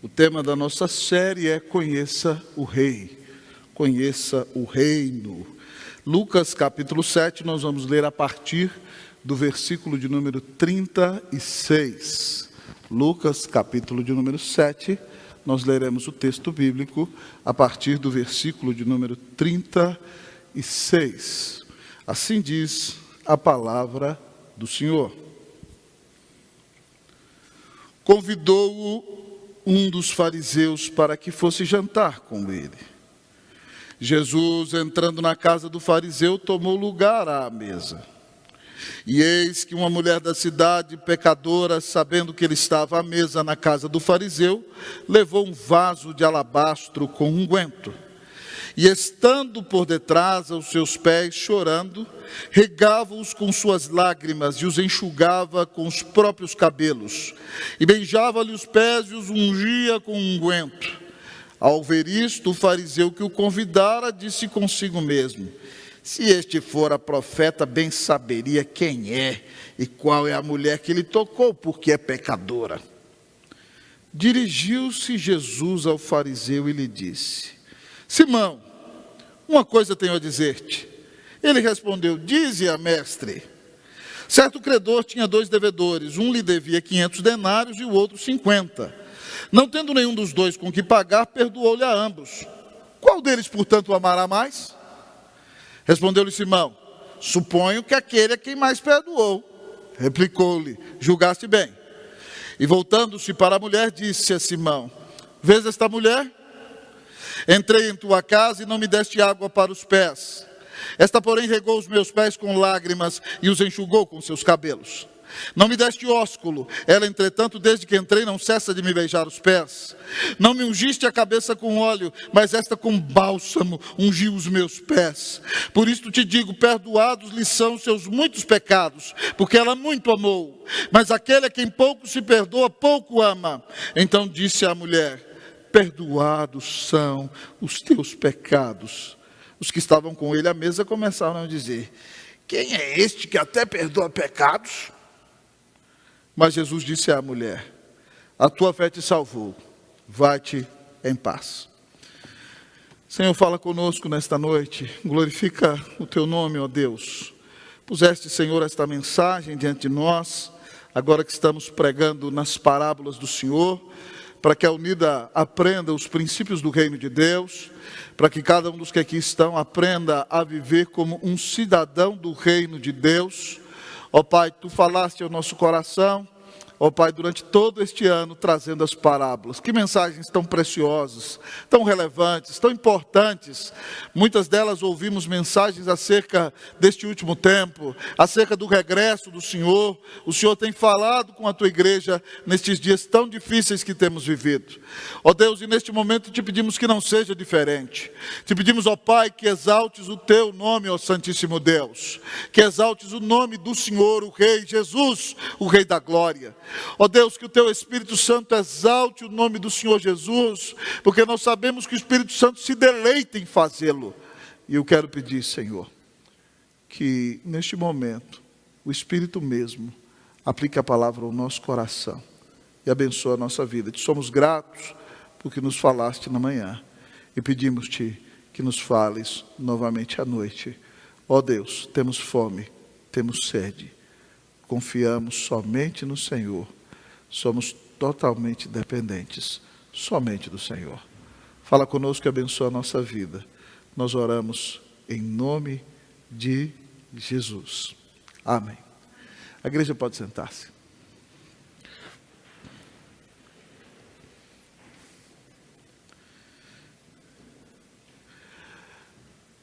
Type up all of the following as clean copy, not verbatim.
O tema da nossa série é Conheça o Rei, conheça o reino. Lucas capítulo 7, nós vamos ler a partir do versículo de número 36. Lucas capítulo de número 7, nós leremos o texto bíblico a partir do versículo de número 36. Assim diz a palavra do Senhor. Convidou-o um dos fariseus para que fosse jantar com ele. Jesus, entrando na casa do fariseu, tomou lugar à mesa. E eis que uma mulher da cidade, pecadora, sabendo que ele estava à mesa na casa do fariseu, levou um vaso de alabastro com unguento. E estando por detrás aos seus pés, chorando, regava-os com suas lágrimas e os enxugava com os próprios cabelos. E beijava-lhe os pés e os ungia com unguento. Ao ver isto, o fariseu que o convidara disse consigo mesmo: se este fora profeta, bem saberia quem é e qual é a mulher que lhe tocou, porque é pecadora. Dirigiu-se Jesus ao fariseu e lhe disse: Simão, uma coisa tenho a dizer-te. Ele respondeu: dize-a, mestre. Certo credor tinha 2 devedores, um lhe devia 500 denários e o outro 50. Não tendo nenhum dos dois com que pagar, perdoou-lhe a ambos. Qual deles, portanto, o amará mais? Respondeu-lhe Simão: suponho que aquele a quem mais perdoou. Replicou-lhe: julgaste bem. E voltando-se para a mulher, disse a Simão: vês esta mulher? Entrei em tua casa e não me deste água para os pés. Esta, porém, regou os meus pés com lágrimas e os enxugou com seus cabelos. Não me deste ósculo. Ela, entretanto, desde que entrei, não cessa de me beijar os pés. Não me ungiste a cabeça com óleo, mas esta com bálsamo ungiu os meus pés. Por isto te digo, perdoados lhe são os seus muitos pecados, porque ela muito amou. Mas aquele a quem pouco se perdoa, pouco ama. Então disse a mulher: perdoados são os teus pecados. Os que estavam com ele à mesa começaram a dizer: quem é este que até perdoa pecados? Mas Jesus disse à mulher: a tua fé te salvou, vai-te em paz. Senhor, fala conosco nesta noite, glorifica o teu nome, ó Deus. Puseste, Senhor, esta mensagem diante de nós, agora que estamos pregando nas parábolas do Senhor, para que a unida aprenda os princípios do reino de Deus, para que cada um dos que aqui estão aprenda a viver como um cidadão do reino de Deus. Ó Pai, tu falaste ao nosso coração, ó Pai, durante todo este ano, trazendo as parábolas. Que mensagens tão preciosas, tão relevantes, tão importantes. Muitas delas ouvimos mensagens acerca deste último tempo, acerca do regresso do Senhor. O Senhor tem falado com a tua igreja nestes dias tão difíceis que temos vivido. Ó Deus, e neste momento te pedimos que não seja diferente. Te pedimos, ó Pai, que exaltes o teu nome, ó Santíssimo Deus. Que exaltes o nome do Senhor, o Rei Jesus, o Rei da Glória. Ó Deus, que o teu Espírito Santo exalte o nome do Senhor Jesus, porque nós sabemos que o Espírito Santo se deleita em fazê-lo. E eu quero pedir, Senhor, que neste momento, o Espírito mesmo aplique a palavra ao nosso coração e abençoe a nossa vida. Te somos gratos porque nos falaste na manhã e pedimos-te que nos fales novamente à noite. Ó Deus, temos fome, temos sede. Confiamos somente no Senhor. Somos totalmente dependentes somente do Senhor. Fala conosco e abençoa a nossa vida. Nós oramos em nome de Jesus. Amém. A igreja pode sentar-se.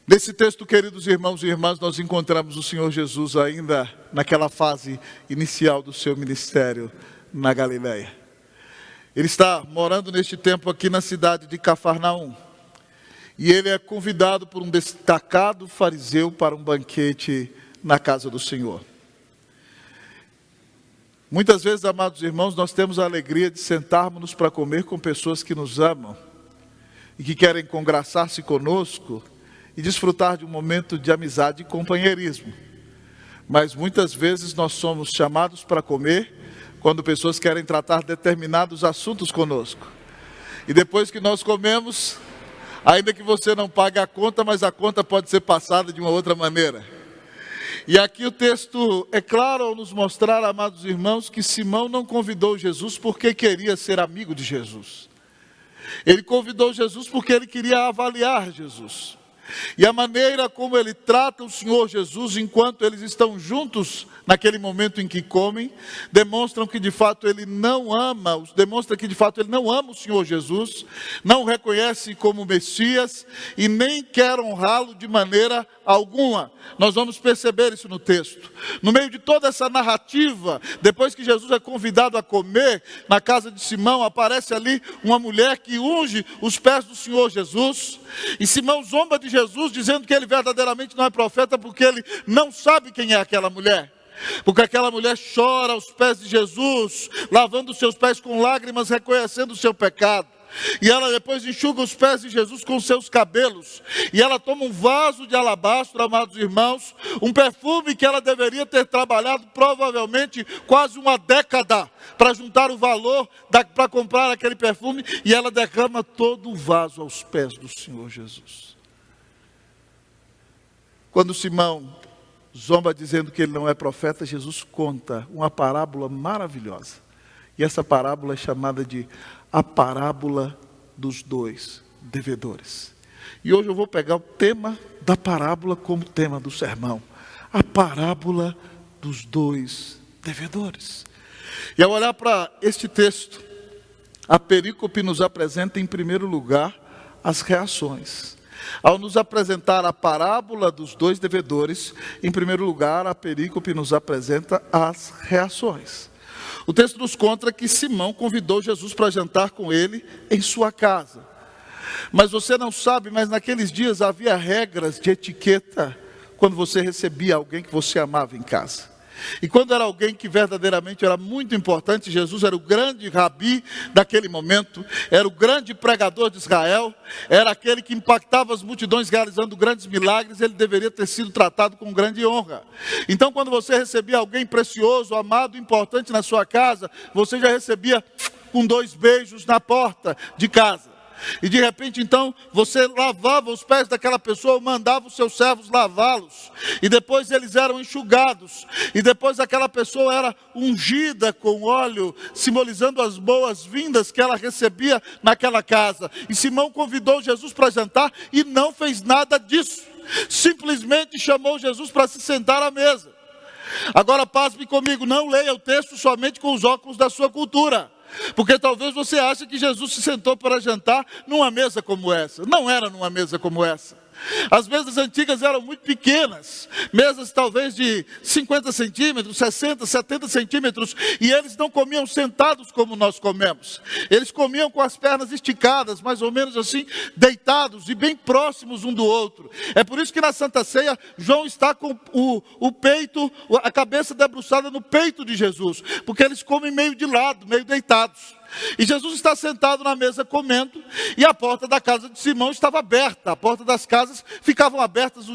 Nesse texto, queridos irmãos e irmãs, nós encontramos o Senhor Jesus ainda naquela fase inicial do seu ministério na Galileia. Ele está morando neste tempo aqui na cidade de Cafarnaum. E ele é convidado por um destacado fariseu para um banquete na casa do Senhor. Muitas vezes, amados irmãos, nós temos a alegria de sentarmos para comer com pessoas que nos amam e que querem congraçar-se conosco e desfrutar de um momento de amizade e companheirismo. Mas muitas vezes nós somos chamados para comer quando pessoas querem tratar determinados assuntos conosco. E depois que nós comemos, ainda que você não pague a conta, mas a conta pode ser passada de uma outra maneira. E aqui o texto é claro ao nos mostrar, amados irmãos, que Simão não convidou Jesus porque queria ser amigo de Jesus. Ele convidou Jesus porque ele queria avaliar Jesus. E a maneira como ele trata o Senhor Jesus enquanto eles estão juntos naquele momento em que comem, demonstra que de fato ele não ama o Senhor Jesus, não o reconhece como Messias e nem quer honrá-lo de maneira alguma. Nós vamos perceber isso no texto. No meio de toda essa narrativa, depois que Jesus é convidado a comer na casa de Simão, aparece ali uma mulher que unge os pés do Senhor Jesus, e Simão zomba de Jesus, dizendo que ele verdadeiramente não é profeta, porque ele não sabe quem é aquela mulher. Porque aquela mulher chora aos pés de Jesus, lavando os seus pés com lágrimas, reconhecendo o seu pecado. E ela depois enxuga os pés de Jesus com seus cabelos. E ela toma um vaso de alabastro, amados irmãos, um perfume que ela deveria ter trabalhado provavelmente quase uma década para juntar o valor para comprar aquele perfume. E ela derrama todo o vaso aos pés do Senhor Jesus. Quando Simão zomba dizendo que ele não é profeta, Jesus conta uma parábola maravilhosa. E essa parábola é chamada de a parábola dos dois devedores. E hoje eu vou pegar o tema da parábola como tema do sermão. A parábola dos dois devedores. E ao olhar para este texto, a perícope nos apresenta em primeiro lugar as reações. Ao nos apresentar a parábola dos dois devedores, em primeiro lugar, a perícope nos apresenta as reações. O texto nos conta que Simão convidou Jesus para jantar com ele em sua casa. Mas você não sabe, mas naqueles dias havia regras de etiqueta quando você recebia alguém que você amava em casa. E quando era alguém que verdadeiramente era muito importante, Jesus era o grande rabi daquele momento, era o grande pregador de Israel, era aquele que impactava as multidões realizando grandes milagres, ele deveria ter sido tratado com grande honra. Então quando você recebia alguém precioso, amado, importante na sua casa, você já recebia com 2 beijos na porta de casa. E de repente então você lavava os pés daquela pessoa, mandava os seus servos lavá-los, e depois eles eram enxugados, e depois aquela pessoa era ungida com óleo, simbolizando as boas-vindas que ela recebia naquela casa. E Simão convidou Jesus para jantar e não fez nada disso, simplesmente chamou Jesus para se sentar à mesa. Agora pasme comigo, não leia o texto somente com os óculos da sua cultura. Porque talvez você ache que Jesus se sentou para jantar numa mesa como essa. Não era numa mesa como essa. As mesas antigas eram muito pequenas, mesas talvez de 50 centímetros, 60, 70 centímetros, e eles não comiam sentados como nós comemos. Eles comiam com as pernas esticadas, mais ou menos assim, deitados e bem próximos um do outro. É por isso que na Santa Ceia, João está com o peito, a cabeça debruçada no peito de Jesus, porque eles comem meio de lado, meio deitados. E Jesus está sentado na mesa comendo, e a porta da casa de Simão estava aberta. A porta das casas ficavam abertas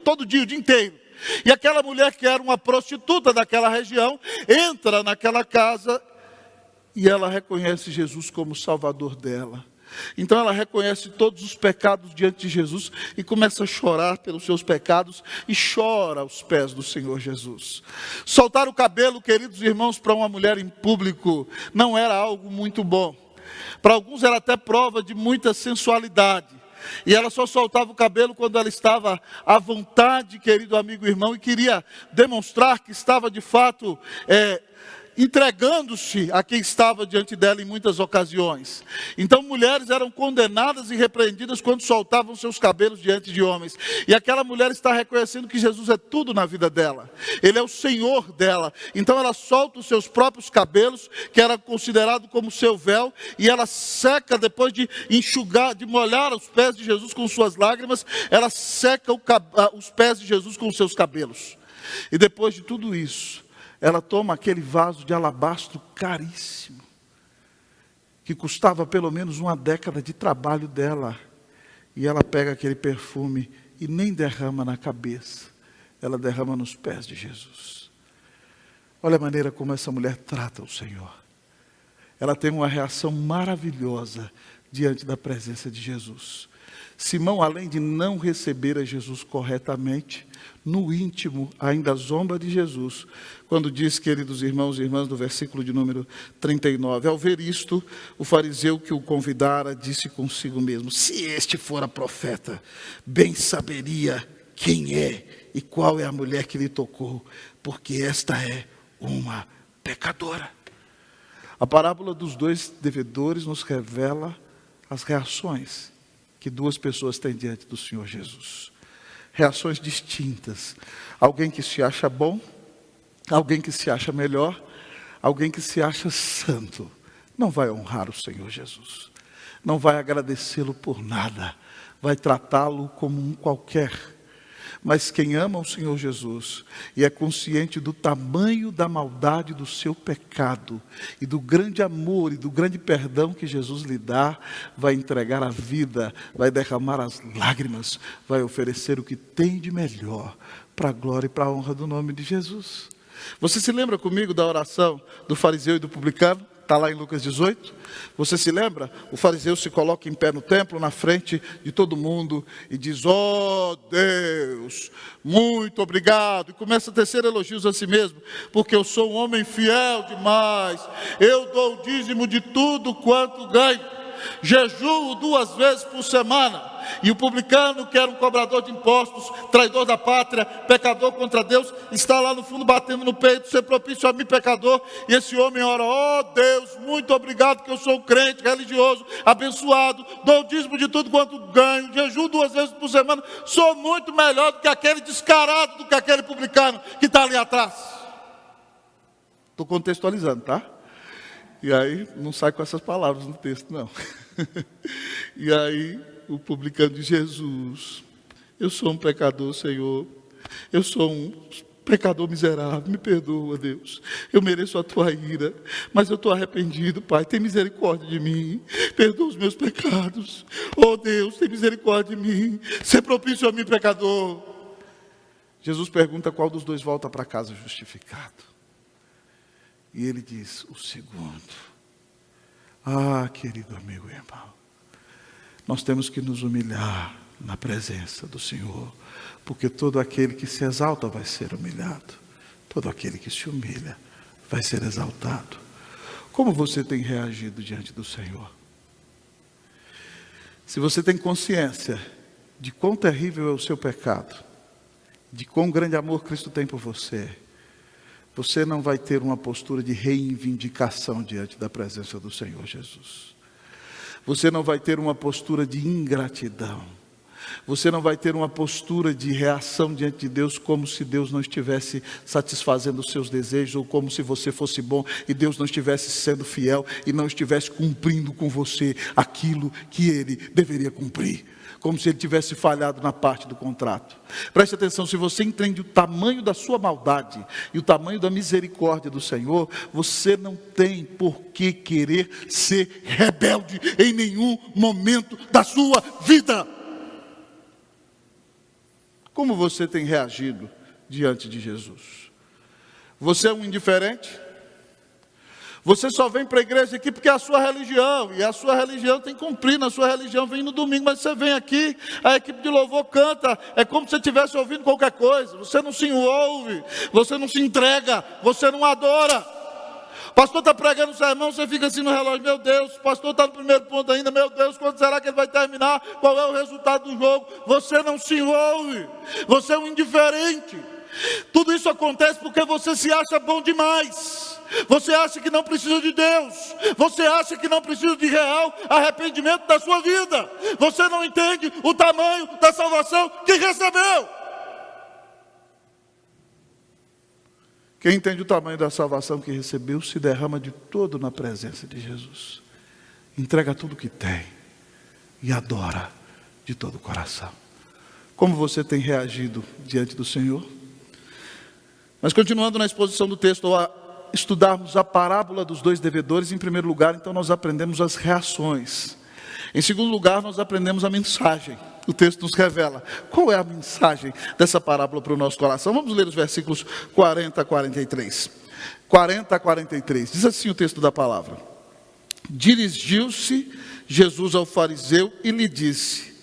todo dia, o dia inteiro. E aquela mulher que era uma prostituta daquela região, entra naquela casa e ela reconhece Jesus como Salvador dela. Então ela reconhece todos os pecados diante de Jesus e começa a chorar pelos seus pecados e chora aos pés do Senhor Jesus. Soltar o cabelo, queridos irmãos, para uma mulher em público não era algo muito bom. Para alguns era até prova de muita sensualidade. E ela só soltava o cabelo quando ela estava à vontade, querido amigo e irmão, e queria demonstrar que estava de fato entregando-se a quem estava diante dela em muitas ocasiões. Então mulheres eram condenadas e repreendidas quando soltavam seus cabelos diante de homens. E aquela mulher está reconhecendo que Jesus é tudo na vida dela. Ele é o Senhor dela. Então ela solta os seus próprios cabelos, que era considerado como seu véu, e ela seca, depois de enxugar, de molhar os pés de Jesus com suas lágrimas, ela seca os pés de Jesus com os seus cabelos. E depois de tudo isso, ela toma aquele vaso de alabastro caríssimo, que custava pelo menos uma década de trabalho dela, e ela pega aquele perfume e nem derrama na cabeça, ela derrama nos pés de Jesus. Olha a maneira como essa mulher trata o Senhor. Ela tem uma reação maravilhosa diante da presença de Jesus. Simão, além de não receber a Jesus corretamente, no íntimo ainda zomba de Jesus, quando diz, queridos irmãos e irmãs, do versículo de número 39, ao ver isto, o fariseu que o convidara disse consigo mesmo, se este fora profeta, bem saberia quem é e qual é a mulher que lhe tocou, porque esta é uma pecadora. A parábola dos dois devedores nos revela as reações que duas pessoas têm diante do Senhor Jesus. Reações distintas. Alguém que se acha bom, alguém que se acha melhor, alguém que se acha santo, não vai honrar o Senhor Jesus. Não vai agradecê-lo por nada. Vai tratá-lo como um qualquer. Mas quem ama o Senhor Jesus e é consciente do tamanho da maldade do seu pecado e do grande amor e do grande perdão que Jesus lhe dá, vai entregar a vida, vai derramar as lágrimas, vai oferecer o que tem de melhor para a glória e para a honra do nome de Jesus. Você se lembra comigo da oração do fariseu e do publicano? Está lá em Lucas 18. Você se lembra? O fariseu se coloca em pé no templo, na frente de todo mundo, e diz, ó Deus, muito obrigado. E começa a tecer elogios a si mesmo, porque eu sou um homem fiel demais. Eu dou o dízimo de tudo quanto ganho. Jejuo 2 vezes por semana. E o publicano, que era um cobrador de impostos, traidor da pátria, pecador contra Deus, está lá no fundo batendo no peito, ser propício a mim pecador. E esse homem ora, ó Deus, muito obrigado que eu sou um crente, religioso, abençoado, dou o dízimo de tudo quanto ganho, jejuo 2 vezes por semana, sou muito melhor do que aquele descarado, do que aquele publicano que está ali atrás. Estou contextualizando, tá? E aí, não sai com essas palavras no texto, não. E aí, o publicano diz, Jesus, eu sou um pecador, Senhor. Eu sou um pecador miserável, me perdoa, Deus. Eu mereço a tua ira, mas eu estou arrependido, Pai. Tem misericórdia de mim. Perdoa os meus pecados. Oh, Deus, tem misericórdia de mim. Ser propício a mim, pecador. Jesus pergunta qual dos dois volta para casa justificado. E ele diz, o segundo. Ah, querido amigo e irmão, nós temos que nos humilhar na presença do Senhor, porque todo aquele que se exalta vai ser humilhado, todo aquele que se humilha vai ser exaltado. Como você tem reagido diante do Senhor? Se você tem consciência de quão terrível é o seu pecado, de quão grande amor Cristo tem por você, você não vai ter uma postura de reivindicação diante da presença do Senhor Jesus. Você não vai ter uma postura de ingratidão. Você não vai ter uma postura de reação diante de Deus como se Deus não estivesse satisfazendo os seus desejos, ou como se você fosse bom e Deus não estivesse sendo fiel e não estivesse cumprindo com você aquilo que Ele deveria cumprir. Como se ele tivesse falhado na parte do contrato. Preste atenção, se você entende o tamanho da sua maldade e o tamanho da misericórdia do Senhor, você não tem por que querer ser rebelde em nenhum momento da sua vida. Como você tem reagido diante de Jesus? Você é um indiferente? Você só vem para a igreja aqui porque é a sua religião, e a sua religião tem que cumprir, na sua religião vem no domingo, mas você vem aqui, a equipe de louvor canta, é como se você estivesse ouvindo qualquer coisa, você não se envolve, você não se entrega, você não adora. O pastor está pregando o sermão, você fica assim no relógio, meu Deus, o pastor está no primeiro ponto ainda, meu Deus, quando será que ele vai terminar? Qual é o resultado do jogo? Você não se envolve, você é um indiferente. Tudo isso acontece porque você se acha bom demais. Você acha que não precisa de Deus. Você acha que não precisa de real arrependimento da sua vida. Você não entende o tamanho da salvação que recebeu. Quem entende o tamanho da salvação que recebeu, se derrama de todo na presença de Jesus. Entrega tudo que tem e adora de todo o coração. Como você tem reagido diante do Senhor? Mas continuando na exposição do texto, estudarmos a parábola dos dois devedores, em primeiro lugar, então nós aprendemos as reações. Em segundo lugar, nós aprendemos a mensagem. O texto nos revela qual é a mensagem dessa parábola para o nosso coração. Vamos ler os versículos 40 a 43. 40 a 43. Diz assim o texto da palavra. Dirigiu-se Jesus ao fariseu e lhe disse: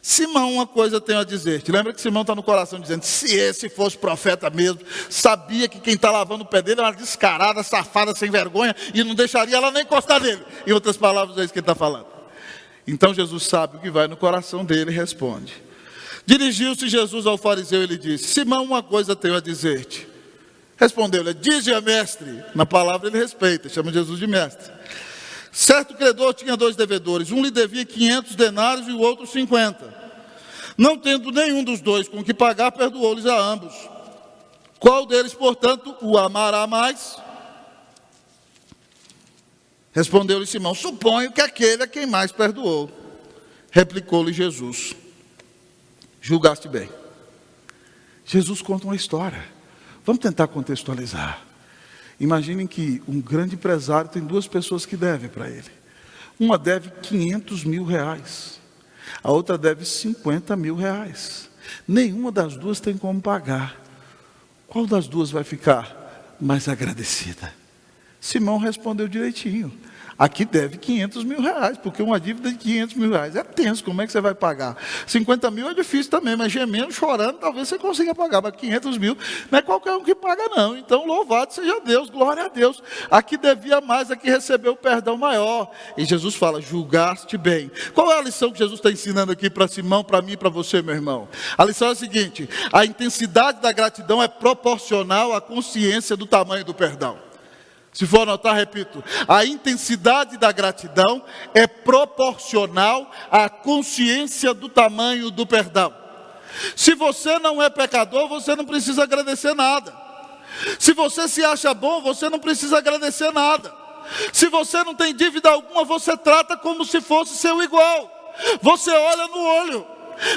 Simão, uma coisa tenho a dizer-te. Lembra que Simão está no coração dizendo: se esse fosse profeta mesmo, sabia que quem está lavando o pé dele é uma descarada, safada, sem vergonha, e não deixaria ela nem encostar nele. Em outras palavras, é isso que ele está falando. Então Jesus sabe o que vai no coração dele e responde. Dirigiu-se Jesus ao fariseu e lhe disse: Simão, uma coisa tenho a dizer-te. Respondeu-lhe: dize-a, mestre. Na palavra ele respeita, chama Jesus de mestre. Certo credor tinha 2 devedores, um lhe devia 500 denários e o outro 50. Não tendo nenhum dos dois com que pagar, perdoou-lhes a ambos. Qual deles, portanto, o amará mais? Respondeu-lhe Simão: suponho que aquele a quem mais perdoou. Replicou-lhe Jesus: julgaste bem. Jesus conta uma história. Vamos tentar contextualizar. Imaginem que um grande empresário tem 2 pessoas que devem para ele. Uma deve 500 mil reais. A outra deve 50 mil reais. Nenhuma das 2 tem como pagar. Qual das 2 vai ficar mais agradecida? Simão respondeu direitinho: aqui deve 500 mil reais, porque uma dívida de 500 mil reais é tenso, como é que você vai pagar? 50 mil é difícil também, mas gemendo, chorando, talvez você consiga pagar, mas 500 mil não é qualquer um que paga não. Então louvado seja Deus, glória a Deus. Aqui devia mais, aqui recebeu o perdão maior. E Jesus fala: julgaste bem. Qual é a lição que Jesus está ensinando aqui para Simão, para mim e para você, meu irmão? A lição é a seguinte: a intensidade da gratidão é proporcional à consciência do tamanho do perdão. Se for anotar, repito: a intensidade da gratidão é proporcional à consciência do tamanho do perdão. Se você não é pecador, você não precisa agradecer nada. Se você se acha bom, você não precisa agradecer nada. Se você não tem dívida alguma, você trata como se fosse seu igual. Você olha no olho.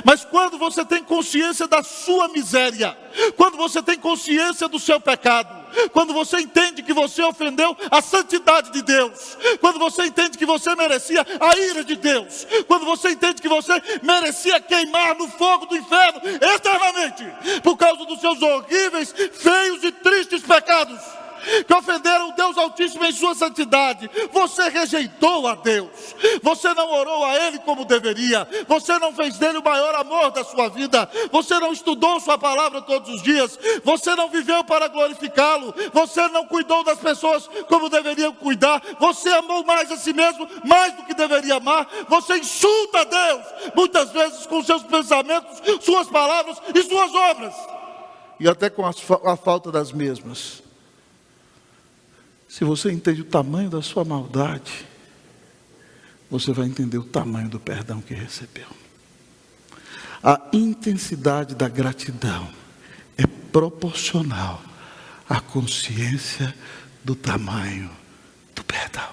Mas quando você tem consciência da sua miséria, quando você tem consciência do seu pecado, quando você entende que você ofendeu a santidade de Deus, quando você entende que você merecia a ira de Deus, quando você entende que você merecia queimar no fogo do inferno eternamente, por causa dos seus horríveis, feios e tristes pecados, que ofenderam o Deus Altíssimo em sua santidade, você rejeitou a Deus, você não orou a Ele como deveria, você não fez dele o maior amor da sua vida, você não estudou sua palavra todos os dias, você não viveu para glorificá-lo, você não cuidou das pessoas como deveria cuidar, você amou mais a si mesmo, mais do que deveria amar, você insulta a Deus, muitas vezes com seus pensamentos, suas palavras e suas obras, e até com a falta das mesmas. Se você entende o tamanho da sua maldade, você vai entender o tamanho do perdão que recebeu. A intensidade da gratidão é proporcional à consciência do tamanho do perdão.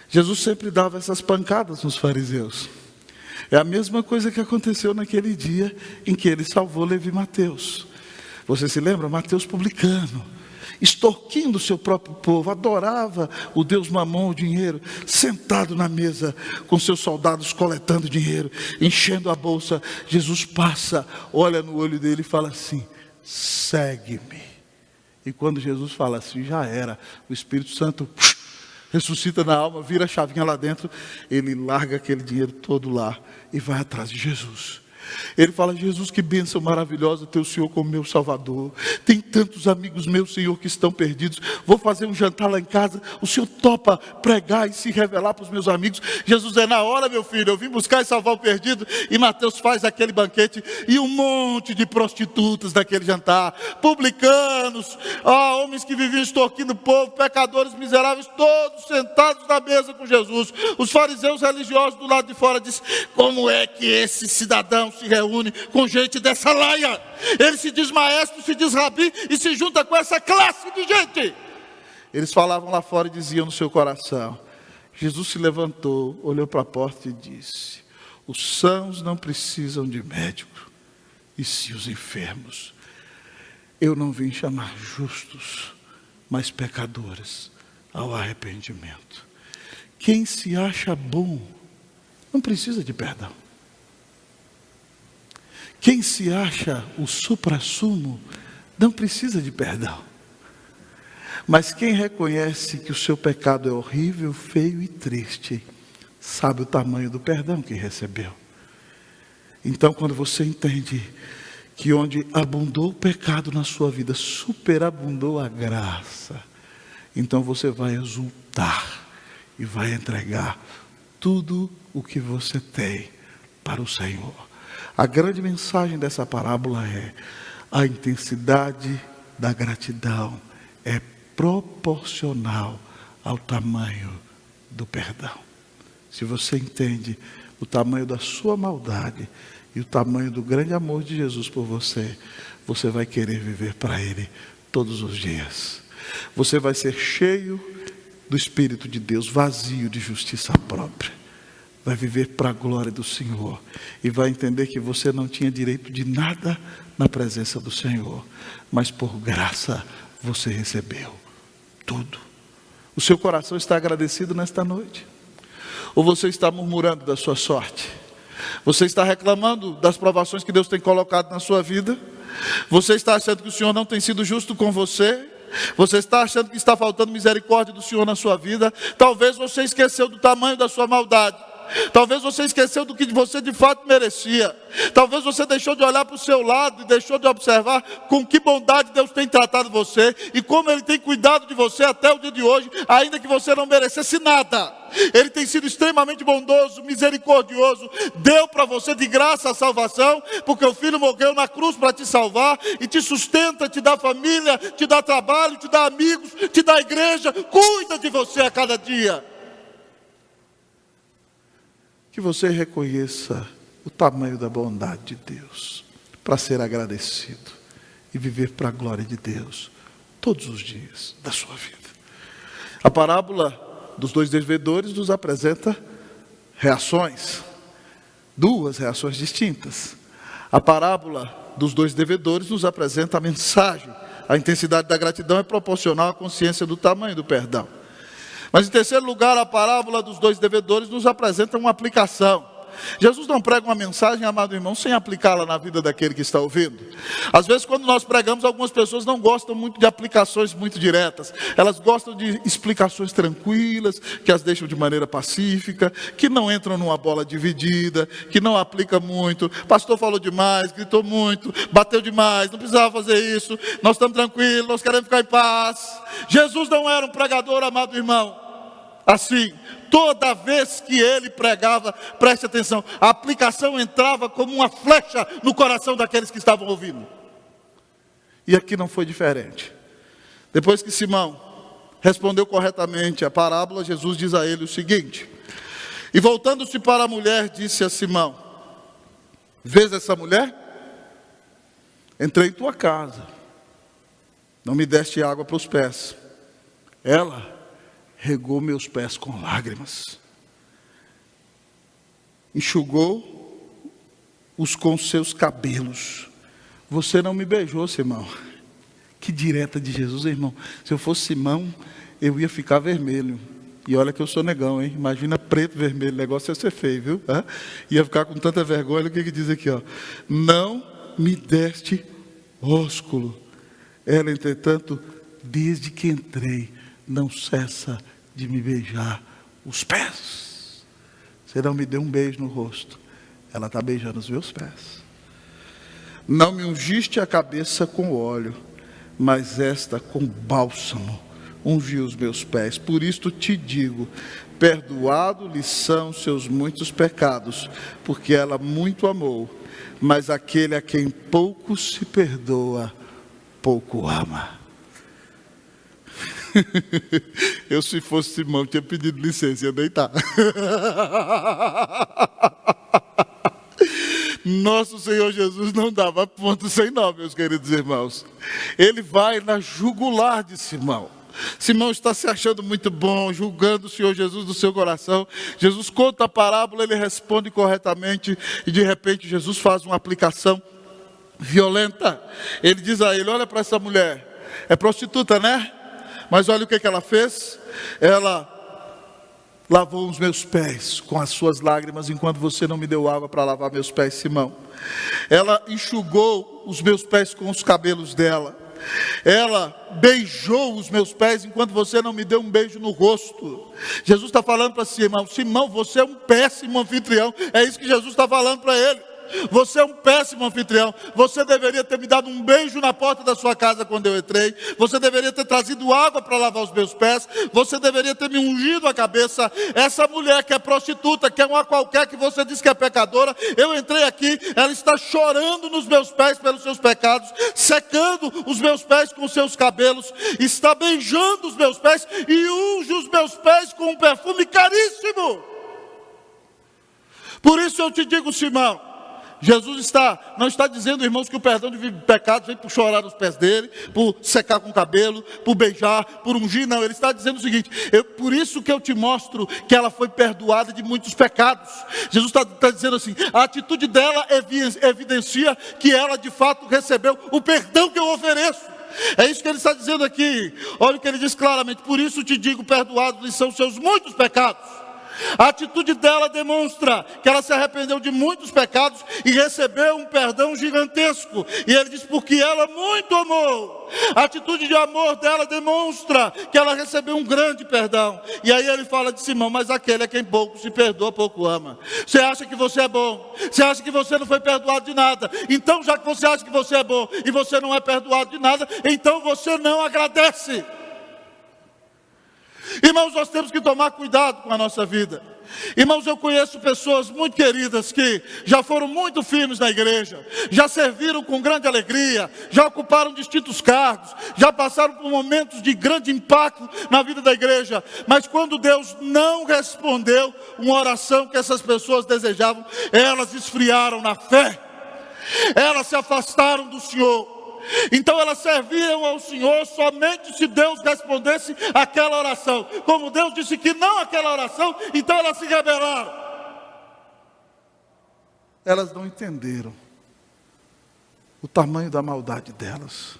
Jesus sempre dava essas pancadas nos fariseus. É a mesma coisa que aconteceu naquele dia em que ele salvou Levi e Mateus. Você se lembra? Mateus publicano, extorquindo o seu próprio povo, adorava o Deus Mamon, o dinheiro, sentado na mesa com seus soldados coletando dinheiro, enchendo a bolsa. Jesus passa, olha no olho dele e fala assim: segue-me. E quando Jesus fala assim, já era. O Espírito Santo ressuscita na alma, vira a chavinha lá dentro, ele larga aquele dinheiro todo lá e vai atrás de Jesus. Ele fala: Jesus, que bênção maravilhosa ter o Senhor como meu Salvador. Tem tantos amigos meus, Senhor, que estão perdidos. Vou fazer um jantar lá em casa. O Senhor topa pregar e se revelar para os meus amigos? Jesus: é na hora, meu filho. Eu vim buscar e salvar o perdido. E Mateus faz aquele banquete. E um monte de prostitutas naquele jantar. Publicanos, homens que viviam extorquindo o povo, pecadores miseráveis, todos sentados na mesa com Jesus. Os fariseus religiosos do lado de fora dizem: como é que esse cidadão se reúne com gente dessa laia? Ele se diz maestro, se diz rabi e se junta com essa classe de gente. Eles falavam lá fora e diziam no seu coração. Jesus se levantou, olhou para a porta e disse: os sãos não precisam de médico, e sim os enfermos. Eu não vim chamar justos, mas pecadores ao arrependimento. Quem se acha bom não precisa de perdão. Quem se acha o suprassumo não precisa de perdão. Mas quem reconhece que o seu pecado é horrível, feio e triste, sabe o tamanho do perdão que recebeu. Então, quando você entende que onde abundou o pecado na sua vida, superabundou a graça, então você vai exultar e vai entregar tudo o que você tem para o Senhor. A grande mensagem dessa parábola é: a intensidade da gratidão é proporcional ao tamanho do perdão. Se você entende o tamanho da sua maldade e o tamanho do grande amor de Jesus por você, você vai querer viver para Ele todos os dias. Você vai ser cheio do Espírito de Deus, vazio de justiça própria. Vai viver para a glória do Senhor e vai entender que você não tinha direito de nada na presença do Senhor, mas por graça você recebeu tudo. O seu coração está agradecido nesta noite? Ou você está murmurando da sua sorte? Você está reclamando das provações que Deus tem colocado na sua vida? Você está achando que o Senhor não tem sido justo com você? Você está achando que está faltando misericórdia do Senhor na sua vida? Talvez você esqueceu do tamanho da sua maldade. Talvez você esqueceu do que você de fato merecia. Talvez você deixou de olhar para o seu lado e deixou de observar com que bondade Deus tem tratado você e como Ele tem cuidado de você até o dia de hoje, ainda que você não merecesse nada. Ele tem sido extremamente bondoso, misericordioso, deu para você de graça a salvação, porque o Filho morreu na cruz para te salvar e te sustenta, te dá família, te dá trabalho, te dá amigos, te dá igreja, cuida de você a cada dia. Que você reconheça o tamanho da bondade de Deus, para ser agradecido e viver para a glória de Deus todos os dias da sua vida. A parábola dos dois devedores nos apresenta reações, duas reações distintas. A parábola dos dois devedores nos apresenta a mensagem: a intensidade da gratidão é proporcional à consciência do tamanho do perdão. Mas em terceiro lugar, a parábola dos dois devedores nos apresenta uma aplicação. Jesus não prega uma mensagem, amado irmão, sem aplicá-la na vida daquele que está ouvindo. Às vezes, quando nós pregamos, algumas pessoas não gostam muito de aplicações muito diretas. Elas gostam de explicações tranquilas, que as deixam de maneira pacífica, que não entram numa bola dividida, que não aplica muito. Pastor falou demais, gritou muito, bateu demais, não precisava fazer isso. Nós estamos tranquilos, nós queremos ficar em paz. Jesus não era um pregador, amado irmão, assim. Toda vez que ele pregava, preste atenção, a aplicação entrava como uma flecha no coração daqueles que estavam ouvindo. E aqui não foi diferente. Depois que Simão respondeu corretamente a parábola, Jesus diz a ele o seguinte: e voltando-se para a mulher, disse a Simão: vês essa mulher? Entrei em tua casa, não me deste água para os pés. Ela regou meus pés com lágrimas, enxugou-os com seus cabelos. Você não me beijou, Simão. Que direta de Jesus, irmão. Se eu fosse Simão, eu ia ficar vermelho. E olha que eu sou negão, hein? Imagina preto, vermelho, o negócio ia ser feio, viu? Ia ficar com tanta vergonha. Olha o que diz aqui, ó. Não me deste ósculo. Ela, entretanto, desde que entrei, não cessa de me beijar os pés. Você não me deu um beijo no rosto, ela está beijando os meus pés. Não me ungiste a cabeça com óleo, mas esta com bálsamo ungiu os meus pés. Por isto te digo, perdoado lhe são seus muitos pecados, porque ela muito amou. Mas aquele a quem pouco se perdoa, pouco ama. Eu, se fosse Simão, tinha pedido licença, ia deitar. Nosso Senhor Jesus não dava ponto sem nó, meus queridos irmãos. Ele vai na jugular de Simão. Simão está se achando muito bom, julgando o Senhor Jesus do seu coração. Jesus conta a parábola, ele responde corretamente e de repente Jesus faz uma aplicação violenta. Ele diz a ele: olha para essa mulher, é prostituta, né? Mas olha o que ela fez. Ela lavou os meus pés com as suas lágrimas, enquanto você não me deu água para lavar meus pés, Simão. Ela enxugou os meus pés com os cabelos dela. ela beijou os meus pés enquanto você não me deu um beijo no rosto. Jesus está falando para Simão: Simão, você é um péssimo anfitrião. É isso que Jesus está falando para ele. Você é um péssimo anfitrião. Você deveria ter me dado um beijo na porta da sua casa quando eu entrei. Você deveria ter trazido água para lavar os meus pés. Você deveria ter me ungido a cabeça. Essa mulher que é prostituta, que é uma qualquer, que você diz que é pecadora, eu entrei aqui, ela está chorando nos meus pés pelos seus pecados, secando os meus pés com os seus cabelos, está beijando os meus pés e unge os meus pés com um perfume caríssimo. Por isso eu te digo, Simão, Jesus não está dizendo, irmãos, que o perdão de pecados vem por chorar nos pés dele, por secar com o cabelo, por beijar, por ungir. Não, ele está dizendo o seguinte: por isso que eu te mostro que ela foi perdoada de muitos pecados. Jesus está dizendo assim: a atitude dela evidencia que ela de fato recebeu o perdão que eu ofereço. É isso que ele está dizendo aqui. Olha o que ele diz claramente: por isso te digo, perdoados lhe são seus muitos pecados. A atitude dela demonstra que ela se arrependeu de muitos pecados e recebeu um perdão gigantesco. E ele diz: porque ela muito amou. A atitude de amor dela demonstra que ela recebeu um grande perdão. E aí ele fala de Simão: mas aquele a quem pouco se perdoa, pouco ama. Você acha que você é bom? Você acha que você não foi perdoado de nada? Então, já que você acha que você é bom e você não é perdoado de nada, então você não agradece. Irmãos, nós temos que tomar cuidado com a nossa vida. Irmãos, eu conheço pessoas muito queridas que já foram muito firmes na igreja, já serviram com grande alegria, já ocuparam distintos cargos, já passaram por momentos de grande impacto na vida da igreja, mas quando Deus não respondeu uma oração que essas pessoas desejavam, elas esfriaram na fé, elas se afastaram do Senhor. Então elas serviam ao Senhor somente se Deus respondesse aquela oração. Como Deus disse que não aquela oração, então elas se rebelaram. Elas não entenderam o tamanho da maldade delas.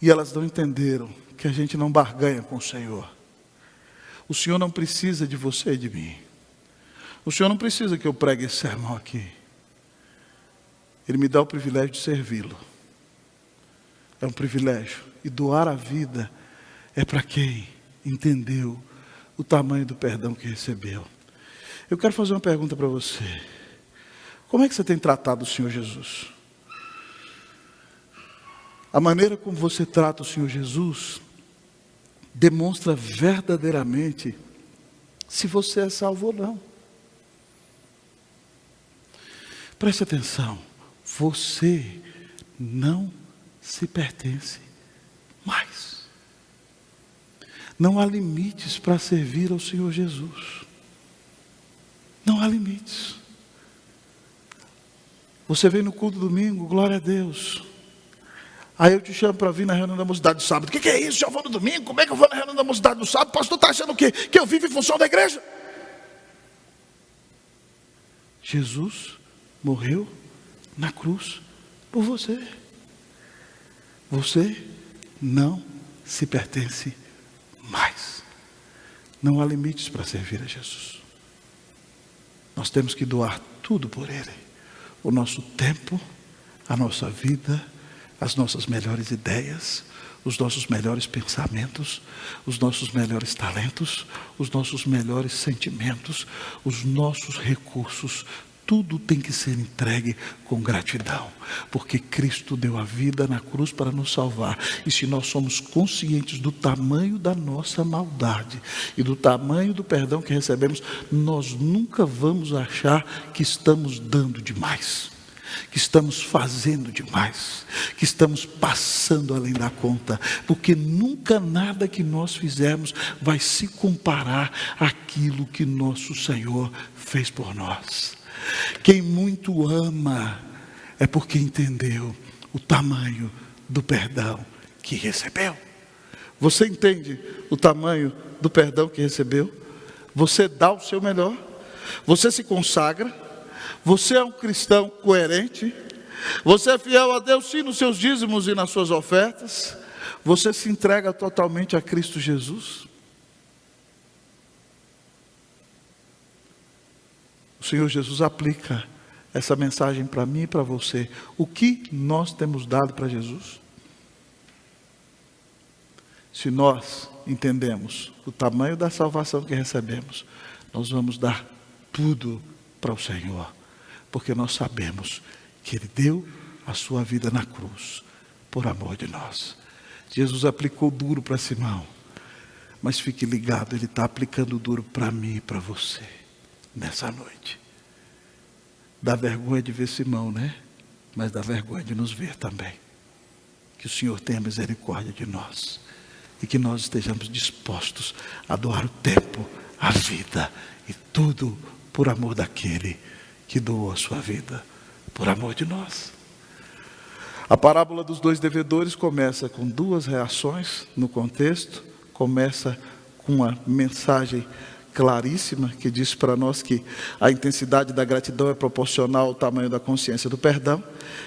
E elas não entenderam que a gente não barganha com o Senhor. O Senhor não precisa de você e de mim. O Senhor não precisa que eu pregue esse sermão aqui. Ele me dá o privilégio de servi-lo. É um privilégio. E doar a vida é para quem entendeu o tamanho do perdão que recebeu. Eu quero fazer uma pergunta para você. Como é que você tem tratado o Senhor Jesus? A maneira como você trata o Senhor Jesus demonstra verdadeiramente se você é salvo ou não. Preste atenção. Você não se pertence mais. Não há limites para servir ao Senhor Jesus. Não há limites. Você vem no culto domingo, glória a Deus. Aí eu te chamo para vir na reunião da mocidade do sábado. O que é isso? Já vou no domingo? Como é que eu vou na reunião da mocidade do sábado? O pastor está achando o quê? Que eu vivo em função da igreja? Jesus morreu na cruz por você. Você não se pertence mais. Não há limites para servir a Jesus. Nós temos que doar tudo por Ele. O nosso tempo, a nossa vida, as nossas melhores ideias, os nossos melhores pensamentos, os nossos melhores talentos, os nossos melhores sentimentos, os nossos recursos. Tudo tem que ser entregue com gratidão, porque Cristo deu a vida na cruz para nos salvar. E se nós somos conscientes do tamanho da nossa maldade e do tamanho do perdão que recebemos, nós nunca vamos achar que estamos dando demais, que estamos fazendo demais, que estamos passando além da conta, porque nunca nada que nós fizermos vai se comparar àquilo que nosso Senhor fez por nós. Quem muito ama é porque entendeu o tamanho do perdão que recebeu. Você entende o tamanho do perdão que recebeu? Você dá o seu melhor, você se consagra, você é um cristão coerente, você é fiel a Deus sim nos seus dízimos e nas suas ofertas, você se entrega totalmente a Cristo Jesus. O Senhor Jesus aplica essa mensagem para mim e para você. O que nós temos dado para Jesus? Se nós entendemos o tamanho da salvação que recebemos, nós vamos dar tudo para o Senhor, porque nós sabemos que Ele deu a sua vida na cruz, por amor de nós. Jesus aplicou duro para Simão, mas fique ligado, Ele está aplicando duro para mim e para você, nessa noite. Dá vergonha de ver Simão, né? Mas dá vergonha de nos ver também. Que o Senhor tenha misericórdia de nós, e que nós estejamos dispostos a doar o tempo, a vida, e tudo por amor daquele que doou a sua vida, por amor de nós. A parábola dos dois devedores começa com duas reações no contexto. Começa com uma mensagem claríssima que diz para nós que a intensidade da gratidão é proporcional ao tamanho da consciência do perdão.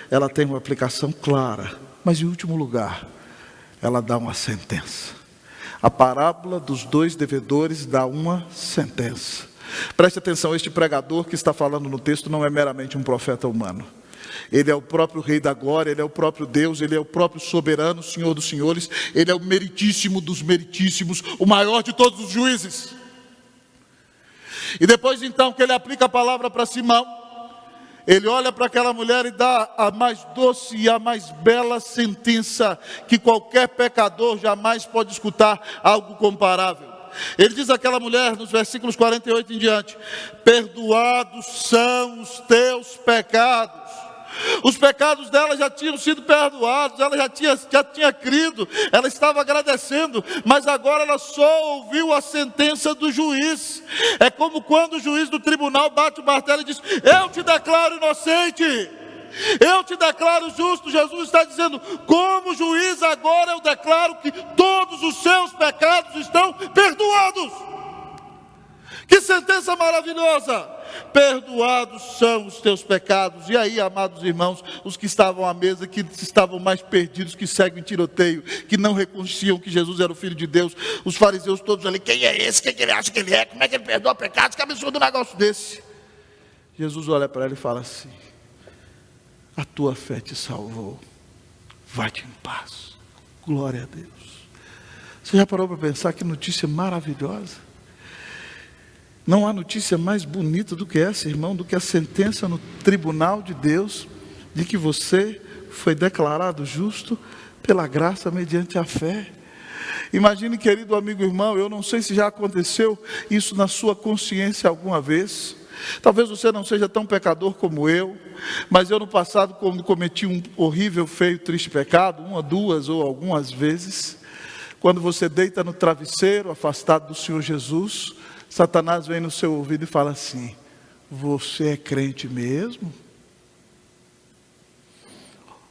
Ela tem uma aplicação clara, mas em último lugar, ela dá uma sentença. A parábola dos dois devedores dá uma sentença. Preste atenção, este pregador que está falando no texto não é meramente um profeta humano. Ele é o próprio Rei da Glória, Ele é o próprio Deus, Ele é o próprio soberano, Senhor dos senhores, Ele é o meritíssimo dos meritíssimos, o maior de todos os juízes. E depois então que Ele aplica a palavra para Simão, Ele olha para aquela mulher e dá a mais doce e a mais bela sentença que qualquer pecador jamais pode escutar, algo comparável. Ele diz àquela mulher, nos versículos 48 em diante: perdoados são os teus pecados. Os pecados dela já tinham sido perdoados, ela já tinha crido, ela estava agradecendo, mas agora ela só ouviu a sentença do juiz. É como quando o juiz do tribunal bate o martelo e diz: eu te declaro inocente, eu te declaro justo. Jesus está dizendo: como juiz agora eu declaro que todos os seus pecados estão perdoados. Que sentença maravilhosa! Perdoados são os teus pecados. E aí, amados irmãos, os que estavam à mesa, que estavam mais perdidos que cego em tiroteio, que não reconheciam que Jesus era o Filho de Deus, os fariseus todos ali: quem é esse? Quem que ele acha que ele é? Como é que ele perdoa pecados? Que absurdo um negócio desse. Jesus olha para ela e fala assim: a tua fé te salvou, vai-te em paz. Glória a Deus. Você já parou para pensar que notícia maravilhosa? Não há notícia mais bonita do que essa, irmão, do que a sentença no tribunal de Deus, de que você foi declarado justo pela graça mediante a fé. Imagine, querido amigo irmão, eu não sei se já aconteceu isso na sua consciência alguma vez. Talvez você não seja tão pecador como eu, mas eu no passado, quando cometi um horrível, feio, triste pecado, uma, duas ou algumas vezes, quando você deita no travesseiro, afastado do Senhor Jesus, Satanás vem no seu ouvido e fala assim: você é crente mesmo?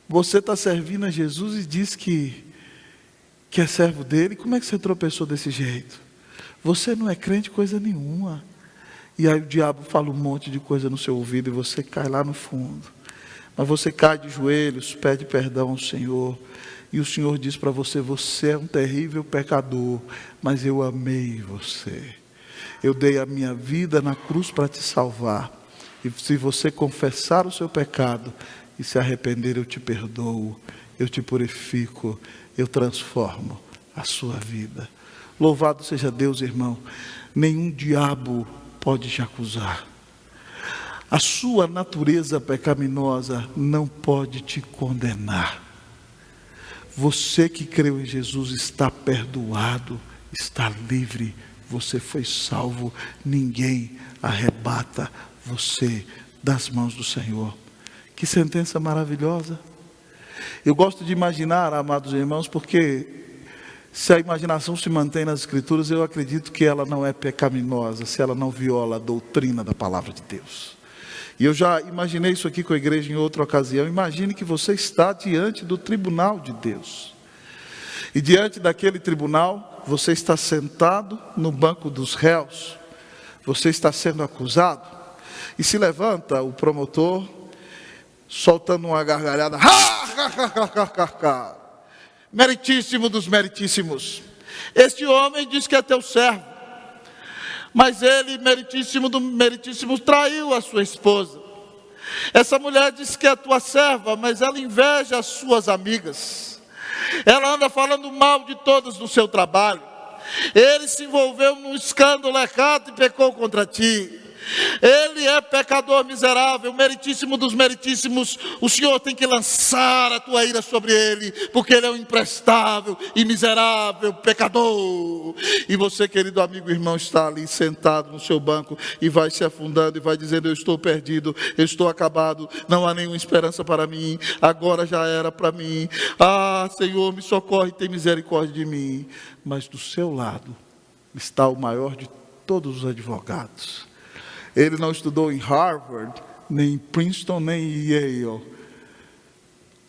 Você está servindo a Jesus e diz que é servo dele? Como é que você tropeçou desse jeito? Você não é crente coisa nenhuma. E aí o diabo fala um monte de coisa no seu ouvido e você cai lá no fundo. Mas você cai de joelhos, pede perdão ao Senhor. E o Senhor diz para você: você é um terrível pecador, mas eu amei você. Eu dei a minha vida na cruz para te salvar. E se você confessar o seu pecado e se arrepender, eu te perdoo, eu te purifico, eu transformo a sua vida. Louvado seja Deus, irmão. Nenhum diabo pode te acusar. A sua natureza pecaminosa não pode te condenar. Você que creu em Jesus está perdoado, está livre. Você foi salvo, ninguém arrebata você das mãos do Senhor. Que sentença maravilhosa. Eu gosto de imaginar, amados irmãos, porque se a imaginação se mantém nas Escrituras, eu acredito que ela não é pecaminosa, se ela não viola a doutrina da palavra de Deus. E eu já imaginei isso aqui com a igreja em outra ocasião. Imagine que você está diante do tribunal de Deus. E diante daquele tribunal, você está sentado no banco dos réus, você está sendo acusado, e se levanta o promotor, soltando uma gargalhada: meritíssimo dos meritíssimos, este homem diz que é teu servo, mas ele, meritíssimo do meritíssimo, traiu a sua esposa. Essa mulher diz que é tua serva, mas ela inveja as suas amigas. Ela anda falando mal de todas no seu trabalho. Ele se envolveu num escândalo errado e pecou contra ti. Ele é pecador miserável, meritíssimo dos meritíssimos. O Senhor tem que lançar a tua ira sobre ele, porque ele é um imprestável e miserável pecador. E você, querido amigo, irmão, está ali sentado no seu banco e vai se afundando e vai dizendo: eu estou perdido, eu estou acabado, não há nenhuma esperança para mim, agora já era para mim. Ah, Senhor, me socorre, tem misericórdia de mim. Mas do seu lado está o maior de todos os advogados. Ele não estudou em Harvard, nem em Princeton, nem em Yale.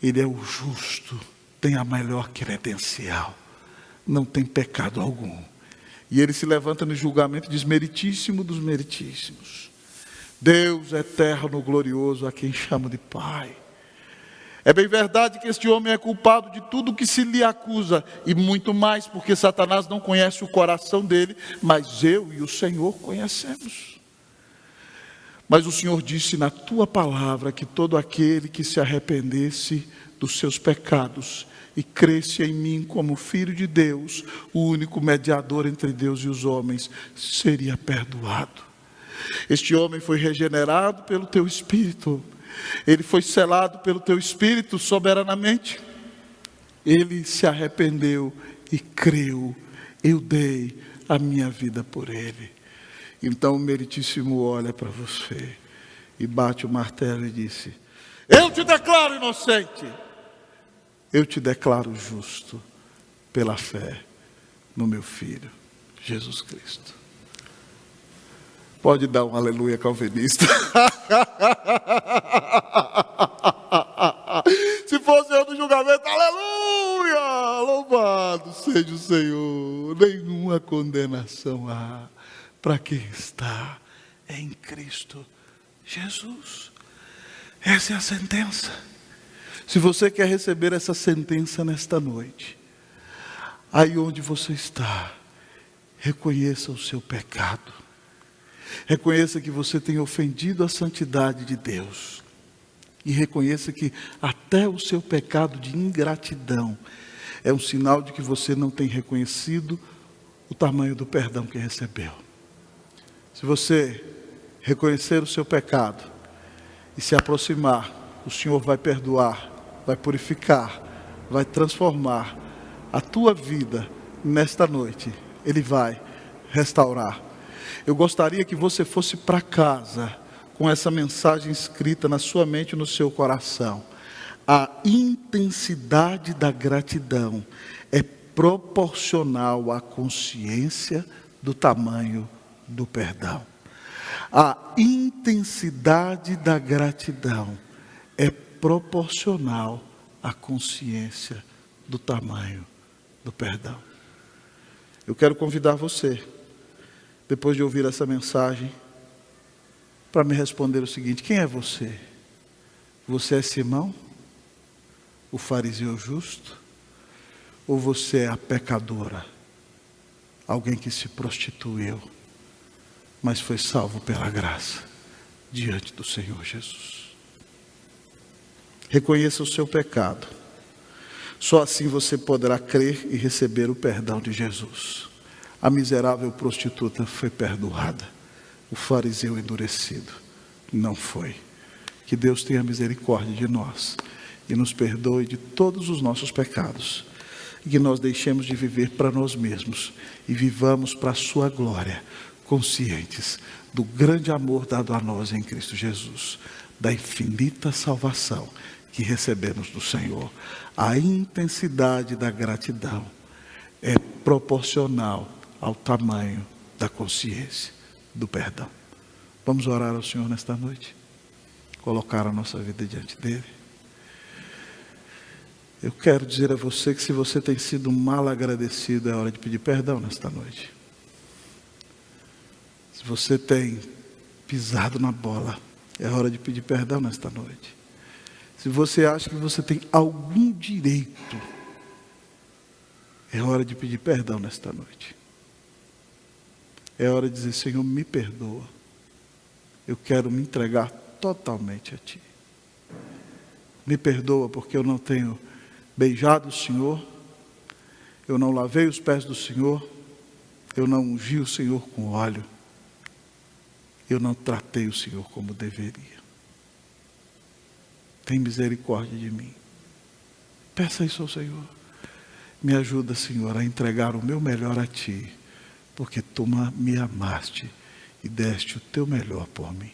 Ele é o justo, tem a melhor credencial, não tem pecado algum. E ele se levanta no julgamento e diz: meritíssimo dos meritíssimos. Deus eterno, glorioso, a quem chamo de Pai. É bem verdade que este homem é culpado de tudo que se lhe acusa, e muito mais, porque Satanás não conhece o coração dele, mas eu e o Senhor conhecemos. Mas o Senhor disse na tua palavra que todo aquele que se arrependesse dos seus pecados e cresce em mim como Filho de Deus, o único mediador entre Deus e os homens, seria perdoado. Este homem foi regenerado pelo teu Espírito, ele foi selado pelo teu Espírito soberanamente. Ele se arrependeu e creu, eu dei a minha vida por ele. Então o meritíssimo olha para você e bate o martelo e disse: eu te declaro inocente, eu te declaro justo pela fé no meu Filho, Jesus Cristo. Pode dar um aleluia calvinista. Se fosse eu no julgamento, aleluia, louvado seja o Senhor. Nenhuma condenação há para quem está em Cristo Jesus. Essa é a sentença. Se você quer receber essa sentença nesta noite, aí onde você está, reconheça o seu pecado. Reconheça que você tem ofendido a santidade de Deus. E reconheça que até o seu pecado de ingratidão é um sinal de que você não tem reconhecido o tamanho do perdão que recebeu. Se você reconhecer o seu pecado e se aproximar, o Senhor vai perdoar, vai purificar, vai transformar a tua vida nesta noite. Ele vai restaurar. Eu gostaria que você fosse para casa com essa mensagem escrita na sua mente e no seu coração. A intensidade da gratidão é proporcional à consciência do tamanho do perdão. A intensidade da gratidão é proporcional à consciência do tamanho do perdão. Eu quero convidar você, depois de ouvir essa mensagem, para me responder o seguinte: quem é você? Você é Simão, o fariseu justo? Ou você é a pecadora? Alguém que se prostituiu, mas foi salvo pela graça diante do Senhor Jesus. Reconheça o seu pecado. Só assim você poderá crer e receber o perdão de Jesus. A miserável prostituta foi perdoada. O fariseu endurecido não foi. Que Deus tenha misericórdia de nós e nos perdoe de todos os nossos pecados. E que nós deixemos de viver para nós mesmos e vivamos para a sua glória, conscientes do grande amor dado a nós em Cristo Jesus, da infinita salvação que recebemos do Senhor. A intensidade da gratidão é proporcional ao tamanho da consciência do perdão. Vamos orar ao Senhor nesta noite, colocar a nossa vida diante dele. Eu quero dizer a você que se você tem sido mal agradecido, é hora de pedir perdão nesta noite. Se você tem pisado na bola, é hora de pedir perdão nesta noite. Se você acha que você tem algum direito, é hora de pedir perdão nesta noite. É hora de dizer: Senhor, me perdoa. Eu quero me entregar totalmente a Ti. Me perdoa porque eu não tenho beijado o Senhor, eu não lavei os pés do Senhor, eu não ungi o Senhor com óleo, eu não tratei o Senhor como deveria. Tem misericórdia de mim. Peça isso ao Senhor. Me ajuda, Senhor, a entregar o meu melhor a Ti, porque Tu me amaste e deste o Teu melhor por mim.